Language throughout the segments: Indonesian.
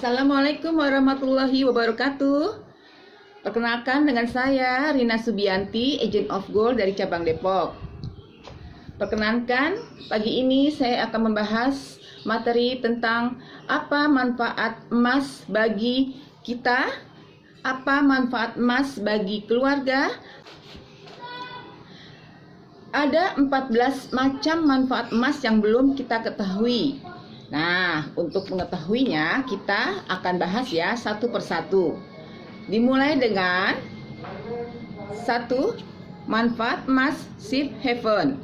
Assalamualaikum warahmatullahi wabarakatuh. Perkenalkan dengan saya Rina Subianti, Agent of Gold dari cabang Depok. Perkenankan, pagi ini saya akan membahas materi tentang apa manfaat emas bagi kita, apa manfaat emas bagi keluarga. Ada 14 macam manfaat emas yang belum kita ketahui. Nah, untuk mengetahuinya kita akan bahas ya satu persatu. Dimulai dengan 1. Manfaat emas safe haven.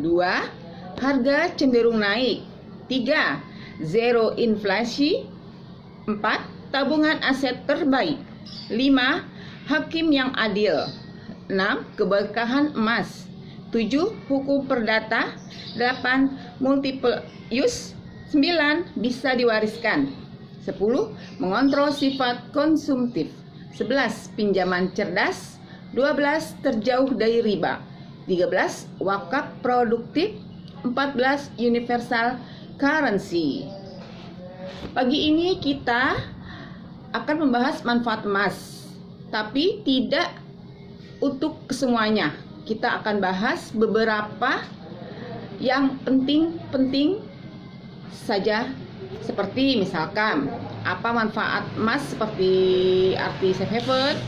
2. Harga cenderung naik. 3. Zero inflasi. 4. Tabungan aset terbaik. 5. Hakim yang adil. 6. Keberkahan emas. 7. Hukum perdata. 8. Multiple use. 9. Bisa diwariskan. 10. Mengontrol sifat konsumtif. 11. Pinjaman cerdas. 12. Terjauh dari riba. 13. Wakaf produktif. 14. Universal currency. Pagi ini kita akan membahas manfaat emas, tapi tidak untuk kesemuanya. Kita akan bahas beberapa yang penting saja, seperti misalkan apa manfaat emas seperti arti safe haven,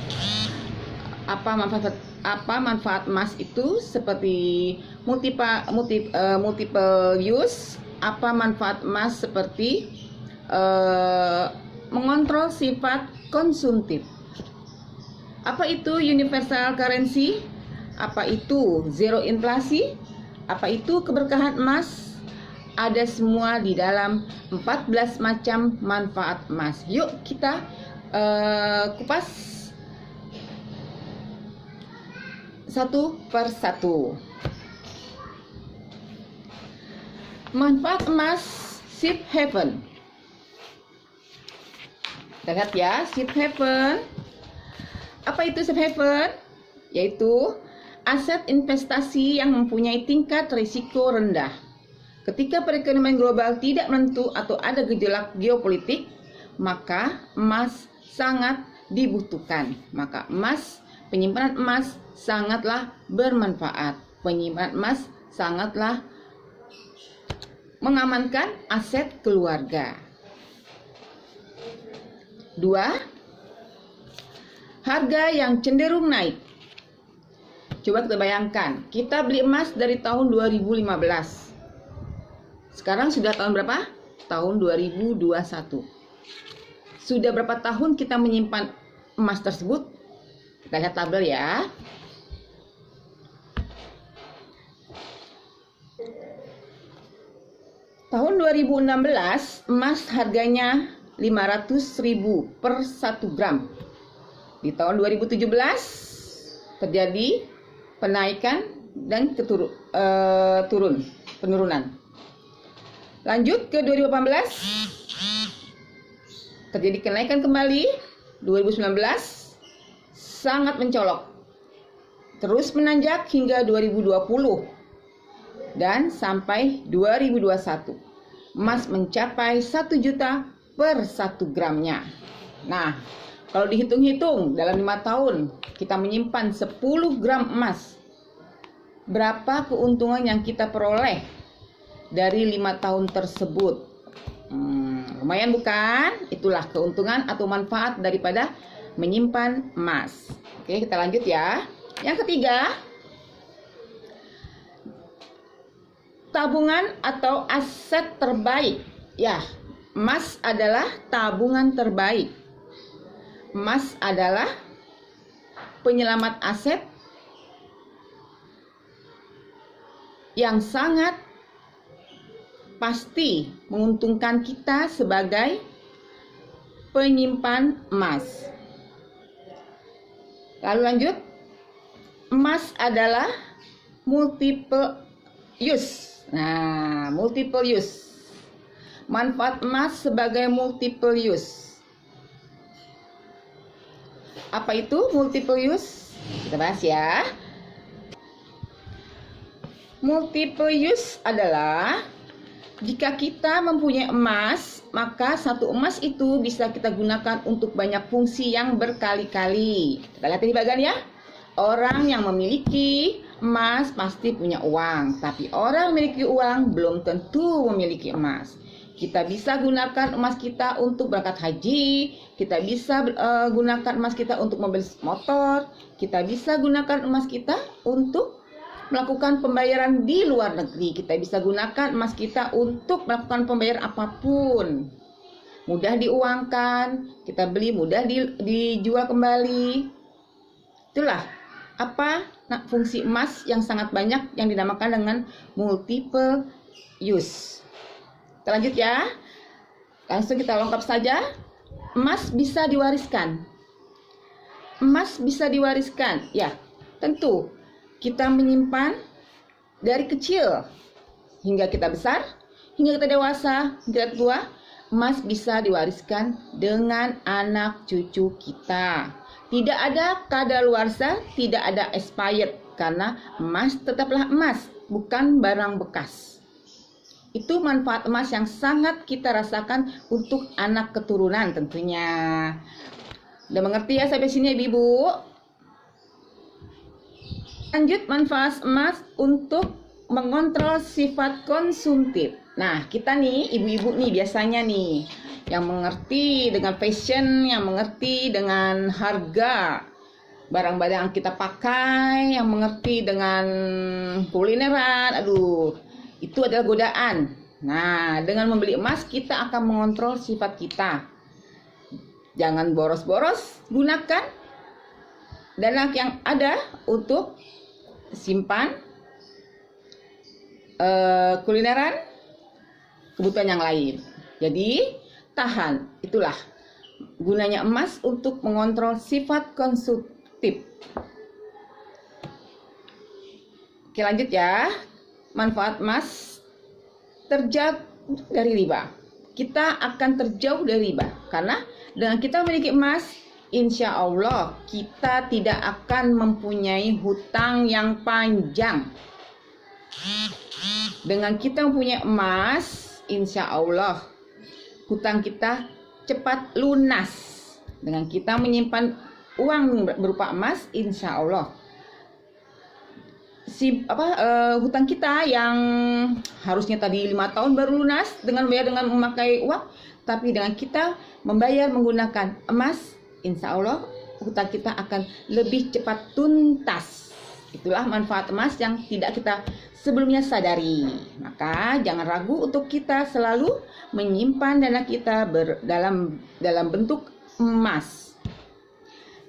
apa manfaat emas itu seperti multiple use, apa manfaat emas seperti mengontrol sifat konsumtif, apa itu universal currency, apa itu zero inflasi, apa itu keberkahan emas. Ada semua di dalam 14 macam manfaat emas. Yuk kita kupas satu persatu. Manfaat emas safe haven. Kita lihat ya, safe haven. Apa itu safe haven? Yaitu aset investasi yang mempunyai tingkat risiko rendah. Ketika perekonomian global tidak menentu atau ada gejolak geopolitik, maka emas sangat dibutuhkan. Maka penyimpanan emas sangatlah bermanfaat. Penyimpanan emas sangatlah mengamankan aset keluarga. 2. Harga yang cenderung naik. Coba kita bayangkan, kita beli emas dari tahun 2015. Sekarang sudah tahun berapa? Tahun 2021. Sudah berapa tahun kita menyimpan emas tersebut? Kita lihat tabel ya. Tahun 2016 emas harganya 500.000 per 1 gram. Di tahun 2017 terjadi penaikan dan penurunan. Lanjut ke 2018, terjadi kenaikan kembali. 2019 sangat mencolok, terus menanjak hingga 2020 dan sampai 2021 emas mencapai 1 juta per 1 gramnya. Nah, kalau dihitung-hitung dalam 5 tahun kita menyimpan 10 gram emas, berapa keuntungan yang kita peroleh dari 5 tahun tersebut? Lumayan bukan? Itulah keuntungan atau manfaat daripada menyimpan emas. Oke, kita lanjut ya. Yang ketiga, tabungan atau aset terbaik. Ya, emas adalah tabungan terbaik. Emas adalah penyelamat aset yang sangat pasti menguntungkan kita sebagai penyimpan emas. Lalu lanjut, emas adalah multiple use. Nah, multiple use. Manfaat emas sebagai multiple use. Apa itu multiple use? Kita bahas ya. Multiple use adalah Jika kita mempunyai emas, maka satu emas itu bisa kita gunakan untuk banyak fungsi yang berkali-kali. Kita lihat di bagian ya. Orang yang memiliki emas pasti punya uang, tapi orang yang memiliki uang belum tentu memiliki emas. Kita bisa gunakan emas kita untuk berangkat haji, kita bisa gunakan emas kita untuk membeli motor, kita bisa gunakan emas kita untuk melakukan pembayaran di luar negeri. Kita bisa gunakan emas kita untuk melakukan pembayaran apapun. Mudah diuangkan, kita beli, mudah dijual kembali. Itulah fungsi emas yang sangat banyak yang dinamakan dengan multiple use. Kita lanjut ya. Langsung kita lengkap saja. Emas bisa diwariskan. Emas bisa diwariskan. Ya, tentu. Kita menyimpan dari kecil hingga kita besar, hingga kita dewasa, hingga kita tua. Emas bisa diwariskan dengan anak cucu kita. Tidak ada kadaluarsa, tidak ada expired, karena emas tetaplah emas, bukan barang bekas. Itu manfaat emas yang sangat kita rasakan untuk anak keturunan tentunya. Udah mengerti ya sampai sini Ibu? Lanjut, manfaat emas untuk mengontrol sifat konsumtif. Nah, kita nih, ibu-ibu nih biasanya nih, yang mengerti dengan fashion, yang mengerti dengan harga barang-barang yang kita pakai, yang mengerti dengan kulineran, itu adalah godaan. Nah, dengan membeli emas, kita akan mengontrol sifat kita. Jangan boros-boros, gunakan dana yang ada untuk simpan, kulineran, kebutuhan yang lain. Jadi tahan. Itulah gunanya emas untuk mengontrol sifat konsumtif. Oke, lanjut ya. Manfaat emas terjauh dari riba. Kita akan terjauh dari riba karena dengan kita memiliki emas, insya Allah kita tidak akan mempunyai hutang yang panjang. Dengan kita mempunyai emas, insya Allah hutang kita cepat lunas. Dengan kita menyimpan uang berupa emas, insya Allah hutang kita yang harusnya tadi 5 tahun baru lunas dengan memakai uang, tapi dengan kita membayar menggunakan emas, insya Allah hutang kita akan lebih cepat tuntas. Itulah manfaat emas yang tidak kita sebelumnya sadari. Maka jangan ragu untuk kita selalu menyimpan dana kita dalam bentuk emas.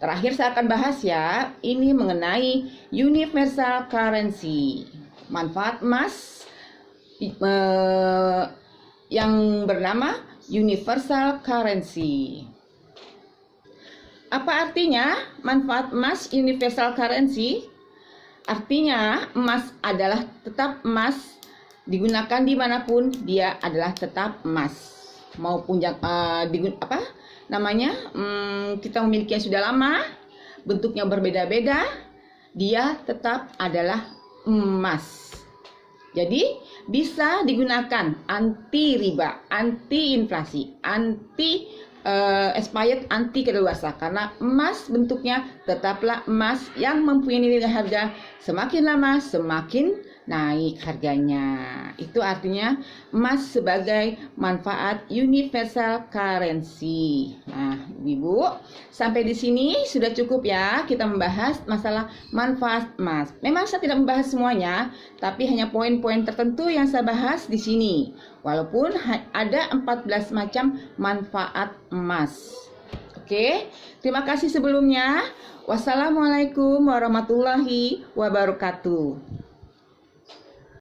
Terakhir saya akan bahas ya, ini mengenai universal currency. Manfaat emas yang bernama universal currency. Apa artinya manfaat emas universal currency? Artinya emas adalah tetap emas, digunakan dimanapun dia adalah tetap emas. Maupun kita memilikinya sudah lama, bentuknya berbeda-beda, dia tetap adalah emas. Jadi bisa digunakan anti riba, anti inflasi, anti expired, anti kadaluarsa, karena emas bentuknya tetaplah emas yang mempunyai nilai harga semakin lama semakin naik harganya. Itu artinya emas sebagai manfaat universal currency. Nah, Ibu, sampai di sini sudah cukup ya kita membahas masalah manfaat emas. Memang saya tidak membahas semuanya, tapi hanya poin-poin tertentu yang saya bahas di sini. Walaupun ada 14 macam manfaat emas. Oke, terima kasih sebelumnya. Wassalamualaikum warahmatullahi wabarakatuh.